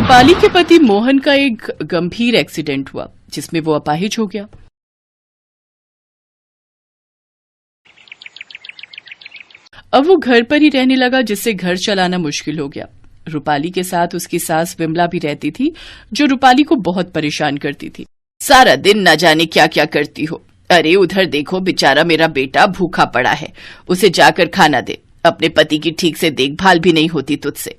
रूपाली के पति मोहन का एक गंभीर एक्सीडेंट हुआ जिसमें वो अपाहिज हो गया। अब वो घर पर ही रहने लगा जिससे घर चलाना मुश्किल हो गया। रूपाली के साथ उसकी सास विमला भी रहती थी जो रूपाली को बहुत परेशान करती थी। सारा दिन न जाने क्या क्या करती हो। अरे उधर देखो, बेचारा मेरा बेटा भूखा पड़ा है, उसे जाकर खाना दे। अपने पति की ठीक से देखभाल भी नहीं होती तुझसे।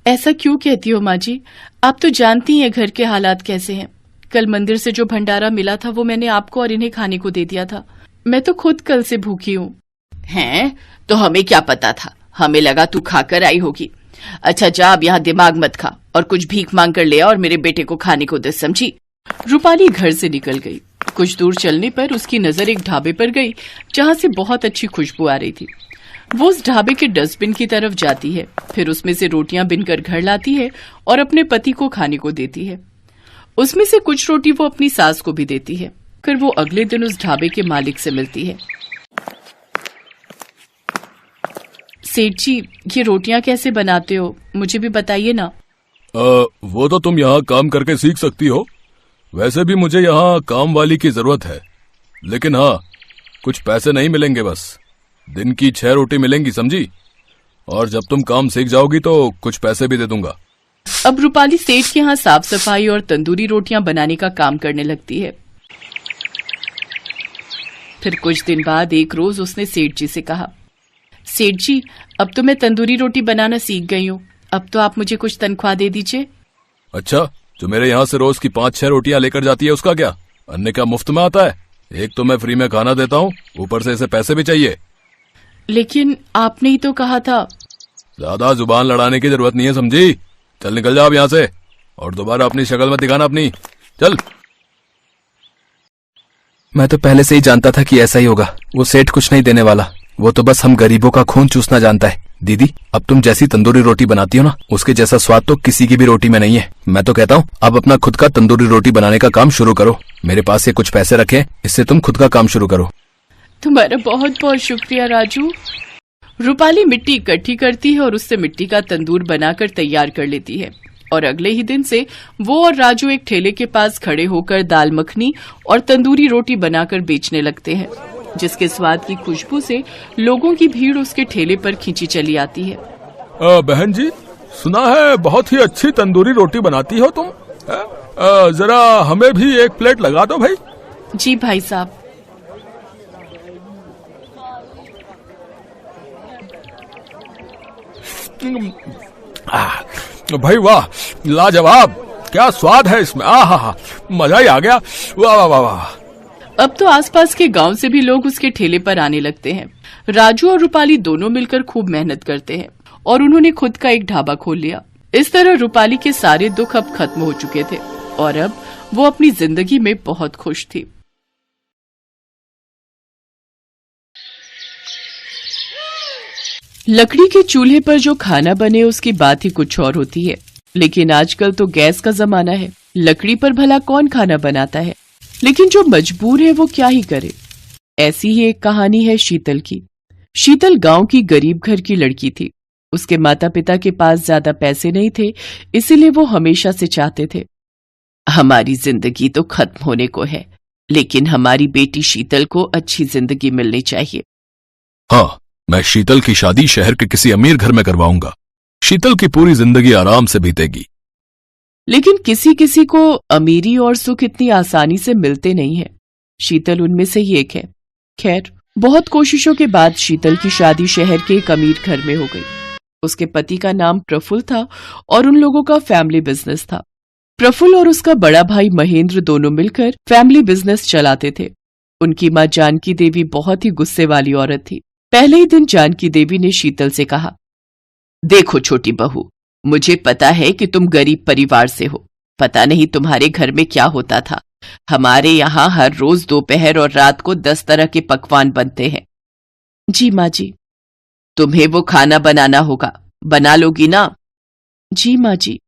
ऐसा क्यों कहती हो माँ जी? आप तो जानती हैं घर के हालात कैसे हैं। कल मंदिर से जो भंडारा मिला था वो मैंने आपको और इन्हें खाने को दे दिया था। मैं तो खुद कल से भूखी हूँ। हैं? तो हमें क्या पता था, हमें लगा तू खाकर आई होगी। अच्छा जा, अब यहाँ दिमाग मत खा और कुछ भीख मांग कर ले आ और मेरे बेटे को खाने को दे, समझी? रूपाली घर से निकल गई। कुछ दूर चलने पर उसकी नजर एक ढाबे पर गई जहाँ से बहुत अच्छी खुशबू आ रही थी। वो उस ढाबे के डस्टबिन की तरफ जाती है, फिर उसमें से रोटियां बिनकर घर लाती है और अपने पति को खाने को देती है। उसमें से कुछ रोटी वो अपनी सास को भी देती है। फिर वो अगले दिन उस ढाबे के मालिक से मिलती है। सेठ जी, ये रोटियां कैसे बनाते हो, मुझे भी बताइए ना। वो तो तुम यहाँ काम करके सीख सकती हो। वैसे भी मुझे यहाँ काम वाली की जरूरत है, लेकिन हाँ, कुछ पैसे नहीं मिलेंगे, बस दिन की 6 रोटी मिलेंगी, समझी? और जब तुम काम सीख जाओगी तो कुछ पैसे भी दे दूंगा। अब रूपाली सेठ के यहाँ साफ सफाई और तंदूरी रोटियां बनाने का काम करने लगती है। फिर कुछ दिन बाद एक रोज उसने सेठ जी से कहा, सेठ जी, अब तो मैं तंदूरी रोटी बनाना सीख गई हूँ, अब तो आप मुझे कुछ तनख्वाह दे दीजिए। अच्छा, जो मेरे यहाँ से रोज की 5-6 रोटियां लेकर जाती है उसका क्या? अन्य का मुफ्त में आता है? एक तो मैं फ्री में खाना देता हूँ, ऊपर से इसे पैसे भी चाहिए। लेकिन आपने ही तो कहा था। ज्यादा जुबान लड़ाने की जरूरत नहीं है, समझी? चल निकल जाओ यहाँ से और दोबारा अपनी शक्ल मत दिखाना अपनी। चल। मैं तो पहले से ही जानता था कि ऐसा ही होगा। वो सेठ कुछ नहीं देने वाला, वो तो बस हम गरीबों का खून चूसना जानता है। दीदी, अब तुम जैसी तंदूरी रोटी बनाती हो ना, उसके जैसा स्वाद तो किसी की भी रोटी में नहीं है। मैं तो कहता हूँ अब अपना खुद का तंदूरी रोटी बनाने का काम शुरू करो। मेरे पास ये कुछ पैसे रखे, इससे तुम खुद का काम शुरू करो। तुम्हारा बहुत बहुत शुक्रिया राजू। रूपाली मिट्टी इकट्ठी करती है और उससे मिट्टी का तंदूर बनाकर तैयार कर लेती है और अगले ही दिन से वो और राजू एक ठेले के पास खड़े होकर दाल मखनी और तंदूरी रोटी बनाकर बेचने लगते हैं, जिसके स्वाद की खुशबू से लोगों की भीड़ उसके ठेले पर खींची चली आती है। बहन जी, सुना है बहुत ही अच्छी तंदूरी रोटी बनाती हो तुम। जरा हमें भी एक प्लेट लगा दो भाई। जी भाई साहब। भाई वाह, लाजवाब, क्या स्वाद है इसमें। आहा, मजा ही आ गया। वाह वाह वाह वाह। अब तो आसपास के गांव से भी लोग उसके ठेले पर आने लगते हैं। राजू और रूपाली दोनों मिलकर खूब मेहनत करते हैं और उन्होंने खुद का एक ढाबा खोल लिया। इस तरह रूपाली के सारे दुख अब खत्म हो चुके थे और अब वो अपनी जिंदगी में बहुत खुश थी। लकड़ी के चूल्हे पर जो खाना बने उसकी बात ही कुछ और होती है, लेकिन आजकल तो गैस का जमाना है। लकड़ी पर भला कौन खाना बनाता है, लेकिन जो मजबूर है वो क्या ही करे। ऐसी ही एक कहानी है शीतल की। शीतल गांव की गरीब घर की लड़की थी। उसके माता पिता के पास ज्यादा पैसे नहीं थे, इसीलिए वो हमेशा से चाहते थे, हमारी जिंदगी तो खत्म होने को है, लेकिन हमारी बेटी शीतल को अच्छी जिंदगी मिलनी चाहिए। हाँ, मैं शीतल की शादी शहर के किसी अमीर घर में करवाऊंगा। शीतल की पूरी जिंदगी आराम से बीतेगी। लेकिन किसी किसी को अमीरी और सुख इतनी आसानी से मिलते नहीं है। शीतल उनमें से ही एक है। खैर, बहुत कोशिशों के बाद शीतल की शादी शहर के एक अमीर घर में हो गई। उसके पति का नाम प्रफुल्ल था और उन लोगों का फैमिली बिजनेस था। प्रफुल्ल और उसका बड़ा भाई महेंद्र दोनों मिलकर फैमिली बिजनेस चलाते थे। उनकी मां जानकी देवी बहुत ही गुस्से वाली औरत थी। पहले ही दिन जानकी देवी ने शीतल से कहा, देखो छोटी बहू, मुझे पता है कि तुम गरीब परिवार से हो। पता नहीं तुम्हारे घर में क्या होता था। हमारे यहाँ हर रोज दोपहर और रात को 10 तरह के पकवान बनते हैं। जी माँ जी। तुम्हें वो खाना बनाना होगा, बना लोगी ना? जी माँ जी।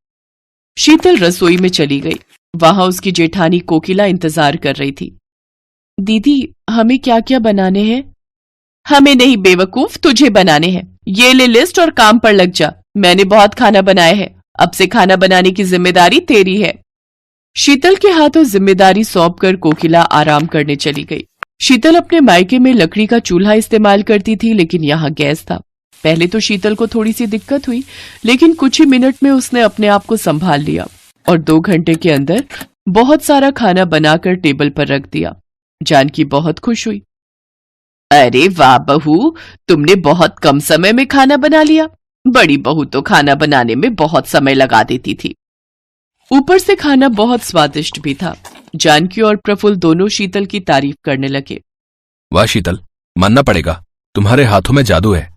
शीतल रसोई में चली गई। वहां उसकी जेठानी कोकिला इंतजार कर रही थी। दीदी, हमें क्या क्या बनाने हैं? हमें नहीं बेवकूफ, तुझे बनाने हैं। ये ले लिस्ट और काम पर लग जा। मैंने बहुत खाना बनाया है, अब से खाना बनाने की जिम्मेदारी तेरी है। शीतल के हाथों जिम्मेदारी सौंपकर कोकिला आराम करने चली गई। शीतल अपने मायके में लकड़ी का चूल्हा इस्तेमाल करती थी, लेकिन यहाँ गैस था। पहले तो शीतल को थोड़ी सी दिक्कत हुई, लेकिन कुछ ही मिनट में उसने अपने आप को संभाल लिया और 2 घंटे के अंदर बहुत सारा खाना बनाकर टेबल पर रख दिया। जानकी बहुत खुश हुई। अरे वाह बहू, तुमने बहुत कम समय में खाना बना लिया। बड़ी बहू तो खाना बनाने में बहुत समय लगा देती थी। ऊपर से खाना बहुत स्वादिष्ट भी था। जानकी और प्रफुल्ल दोनों शीतल की तारीफ करने लगे। वाह शीतल, मानना पड़ेगा, तुम्हारे हाथों में जादू है।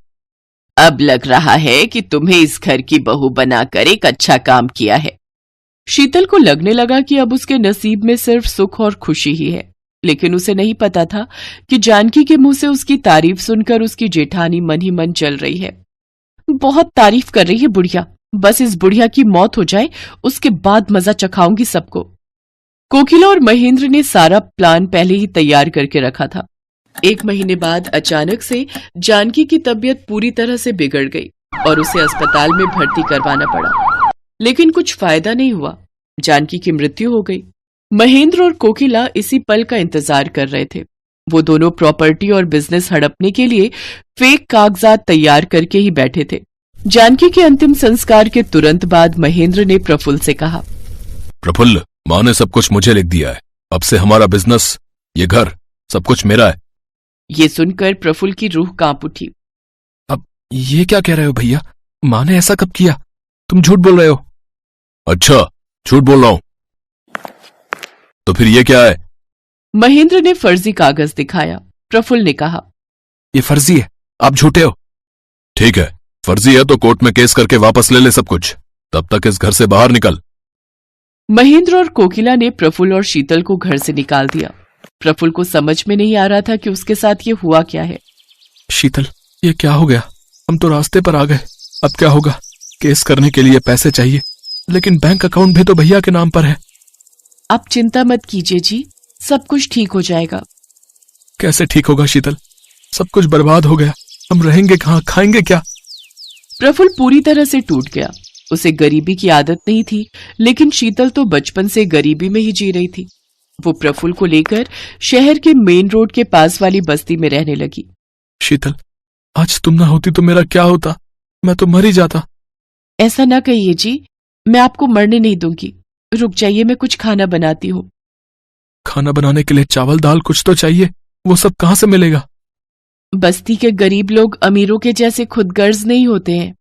अब लग रहा है कि तुम्हें इस घर की बहू बनाकर एक अच्छा काम किया है। शीतल को लगने लगा कि अब उसके नसीब में सिर्फ सुख और खुशी ही है, लेकिन उसे नहीं पता था कि जानकी के मुंह से उसकी तारीफ सुनकर उसकी जेठानी मन ही मन जल रही है। बहुत तारीफ कर रही है बुढ़िया, बस इस बुढ़िया की मौत हो जाए, उसके बाद मजा चखाऊंगी सबको। कोकिला और महेंद्र ने सारा प्लान पहले ही तैयार करके रखा था। 1 महीने बाद अचानक से जानकी की तबीयत पूरी तरह से बिगड़ गई और उसे अस्पताल में भर्ती करवाना पड़ा, लेकिन कुछ फायदा नहीं हुआ। जानकी की मृत्यु हो गई। महेंद्र और कोकिला इसी पल का इंतजार कर रहे थे। वो दोनों प्रॉपर्टी और बिजनेस हड़पने के लिए फेक कागजात तैयार करके ही बैठे थे। जानकी के अंतिम संस्कार के तुरंत बाद महेंद्र ने प्रफुल्ल से कहा, प्रफुल्ल, माँ ने सब कुछ मुझे लिख दिया है। अब से हमारा बिजनेस, ये घर, सब कुछ मेरा है। ये सुनकर प्रफुल्ल की रूह कांप उठी। अब ये क्या कह रहे हो भैया? माँ ने ऐसा कब किया? तुम झूठ बोल रहे हो। अच्छा, झूठ बोल रहा हूं तो फिर ये क्या है? महेंद्र ने फर्जी कागज दिखाया। प्रफुल्ल ने कहा, ये फर्जी है, आप झूठे हो। ठीक है, फर्जी है तो कोर्ट में केस करके वापस ले ले सब कुछ। तब तक इस घर से बाहर निकल। महेंद्र और कोकिला ने प्रफुल्ल और शीतल को घर से निकाल दिया। प्रफुल्ल को समझ में नहीं आ रहा था कि उसके साथ ये हुआ क्या है। शीतल, ये क्या हो गया? हम तो रास्ते पर आ गए, अब क्या होगा? केस करने के लिए पैसे चाहिए, लेकिन बैंक अकाउंट भी तो भैया के नाम पर है। आप चिंता मत कीजिए जी, सब कुछ ठीक हो जाएगा। कैसे ठीक होगा शीतल? सब कुछ बर्बाद हो गया, हम रहेंगे कहाँ, खाएंगे क्या? प्रफुल्ल पूरी तरह से टूट गया। उसे गरीबी की आदत नहीं थी, लेकिन शीतल तो बचपन से गरीबी में ही जी रही थी। वो प्रफुल्ल को लेकर शहर के मेन रोड के पास वाली बस्ती में रहने लगी। शीतल, आज तुम ना होती तो मेरा क्या होता? मैं तो मर ही जाता। ऐसा ना कहिए जी, मैं आपको मरने नहीं दूंगी। रुक जाइए, मैं कुछ खाना बनाती हूँ। खाना बनाने के लिए चावल दाल कुछ तो चाहिए, वो सब कहाँ से मिलेगा? बस्ती के गरीब लोग अमीरों के जैसे खुदगर्ज नहीं होते हैं,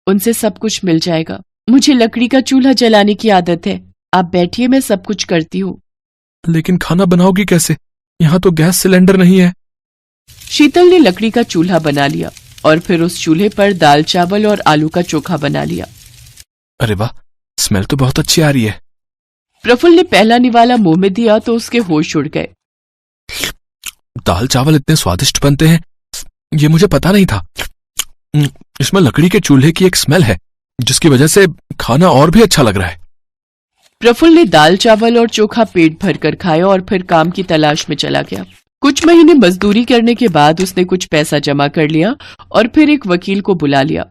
उनसे सब कुछ मिल जाएगा। मुझे लकड़ी का चूल्हा जलाने की आदत है। आप बैठिए, मैं सब कुछ करती हूँ। लेकिन खाना बनाओगी कैसे? यहाँ तो गैस सिलेंडर नहीं है। शीतल ने लकड़ी का चूल्हा बना लिया और फिर उस चूल्हे पर दाल चावल और आलू का चोखा बना लिया। अरे वाह, स्मेल तो बहुत अच्छी आ रही है। प्रफुल्ल ने पहला निवाला मुंह में दिया तो उसके होश उड़ गए। दाल चावल इतने स्वादिष्ट बनते हैं, ये मुझे पता नहीं था। इसमें लकड़ी के चूल्हे की एक स्मेल है, जिसकी वजह से खाना और भी अच्छा लग रहा है। प्रफुल्ल ने दाल चावल और चोखा पेट भरकर खाया और फिर काम की तलाश में चला गया। कुछ महीने मजदूरी करने के बाद उसने कुछ पैसा जमा कर लिया और फिर एक वकील को बुला लिया।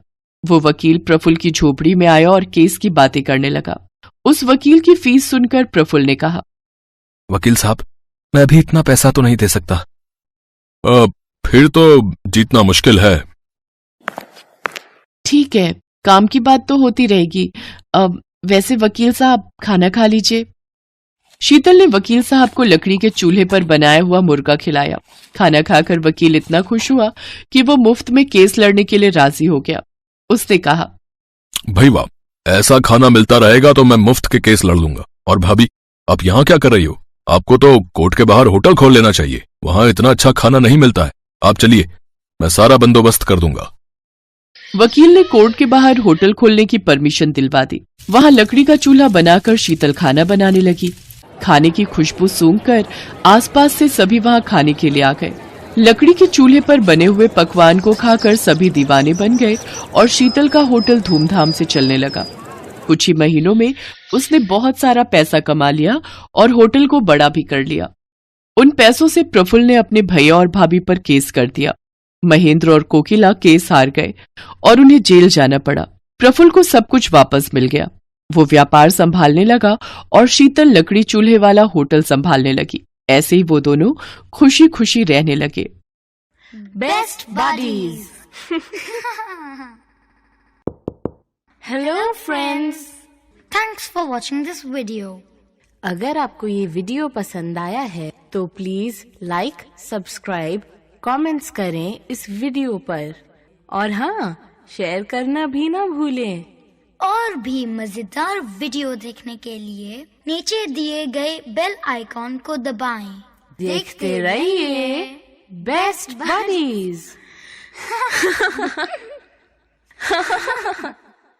वो वकील प्रफुल्ल की झोपड़ी में आया और केस की बातें करने लगा। उस वकील की फीस सुनकर प्रफुल्ल ने कहा, वकील साहब, मैं अभी इतना पैसा तो नहीं दे सकता। फिर तो जीतना मुश्किल है। ठीक है, काम की बात तो होती रहेगी। वैसे वकील साहब, खाना खा लीजिए। शीतल ने वकील साहब को लकड़ी के चूल्हे पर बनाया हुआ मुर्गा खिलाया। खाना खाकर वकील इतना खुश हुआ कि वो मुफ्त में केस लड़ने के लिए राजी हो गया। उसने कहा, भाई वाह, ऐसा खाना मिलता रहेगा तो मैं मुफ्त के केस लड़ लूंगा। और भाभी, आप यहाँ क्या कर रही हो? आपको तो कोर्ट के बाहर होटल खोल लेना चाहिए, वहां इतना अच्छा खाना नहीं मिलता है। आप चलिए, मैं सारा बंदोबस्त कर दूंगा। वकील ने कोर्ट के बाहर होटल खोलने की परमिशन दिलवा दी। वहां लकड़ी का चूल्हा बनाकर शीतल खाना बनाने लगी। खाने की खुशबू सूंघकर आसपास से सभी वहां खाने के लिए आ गए। लकड़ी के चूल्हे पर बने हुए पकवान को खाकर सभी दीवाने बन गए और शीतल का होटल धूमधाम से चलने लगा। कुछ ही महीनों में उसने बहुत सारा पैसा कमा लिया और होटल को बड़ा भी कर लिया। उन पैसों से प्रफुल्ल ने अपने भैया और भाभी पर केस कर दिया। महेंद्र और कोकिला केस हार गए और उन्हें जेल जाना पड़ा। प्रफुल्ल को सब कुछ वापस मिल गया। वो व्यापार संभालने लगा और शीतल लकड़ी चूल्हे वाला होटल संभालने लगी। ऐसे ही वो दोनों खुशी खुशी रहने लगे। Best buddies. Hello friends, Thanks for watching this video. अगर आपको ये वीडियो पसंद आया है तो प्लीज लाइक, सब्सक्राइब, कमेंट्स करें इस वीडियो पर और हाँ, शेयर करना भी ना भूलें। और भी मजेदार वीडियो देखने के लिए नीचे दिए गए बेल आइकॉन को दबाएं। देखते रहिए बेस्ट बडीज।